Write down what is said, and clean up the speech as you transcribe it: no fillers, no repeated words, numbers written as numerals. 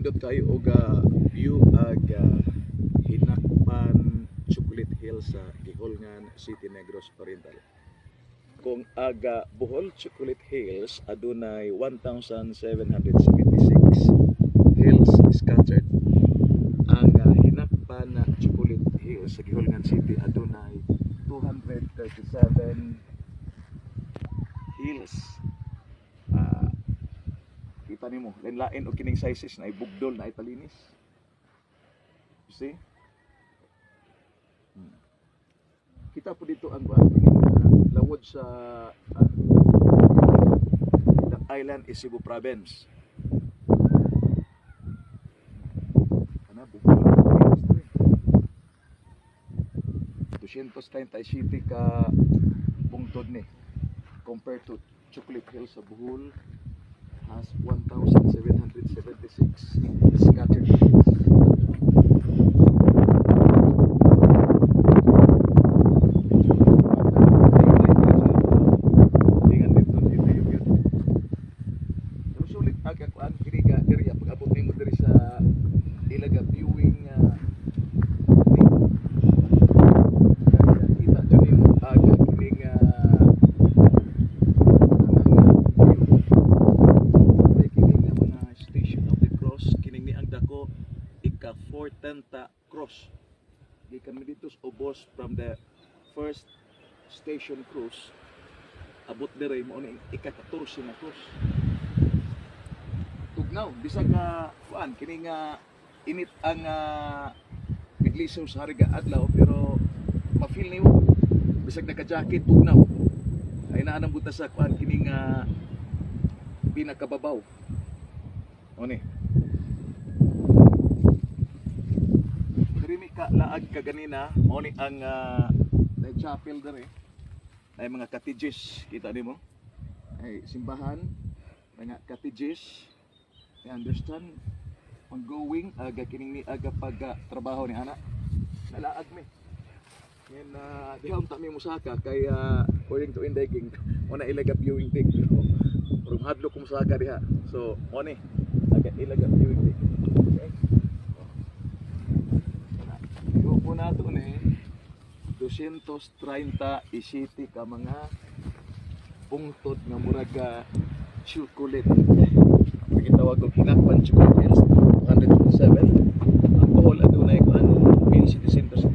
nindot kayo og view ag Hinakpan Chocolate Hills sa Gihulngan City, Negros Oriental. Kung aga Bohol Chocolate Hills adunay 1,776 hills scattered. Ang Hinakpan Chocolate Hills sa Gihulngan City adunay 237 hills. Kita nimo, lain-lain og kining sizes na ibugdol na ipalinis. You see? Kita po dito ang lawod sa the island is Cebu Province. Ana bugdol 237 ka bungtod ni compared to Chocolate Hills sa Bohol has 1,776 scattered hills. Sulit aga kuan kini ka diri pag-abot nimo diri sa Ilaga viewing kita jud nimo aga kining ika-410 cross. Gikan mi dito sa ubos from the first station cruise. Abot dire mo ni ika-14 na cross. Tugnaw bisag kuan kini nga init ang biglisod sa hariga adlaw pero ma-feel nimo bisag naka-jacket tugnaw. Ay naa nang butas sa kuan kini nga pinakababaw. Oni. Ka laag kaganina mo ni ang chapel dere ay mga cottages kita nimo ay simbahan mga cottages I understand ongoing aga kining ni aga pag trabaho ni ana nalaag mi yan dihon ta mi musaka kay according to Indeging una ilaga viewing deck pero hadlo ko musaka diha so mo ni aga ilaga viewing deck. Okay. Grupo nato ni 230 isiti ka mga pungtod nga murag chocolate. Gitawag og Hinakpan Chocolate Hills 107. Ang Bohol adunay kuan main city center sa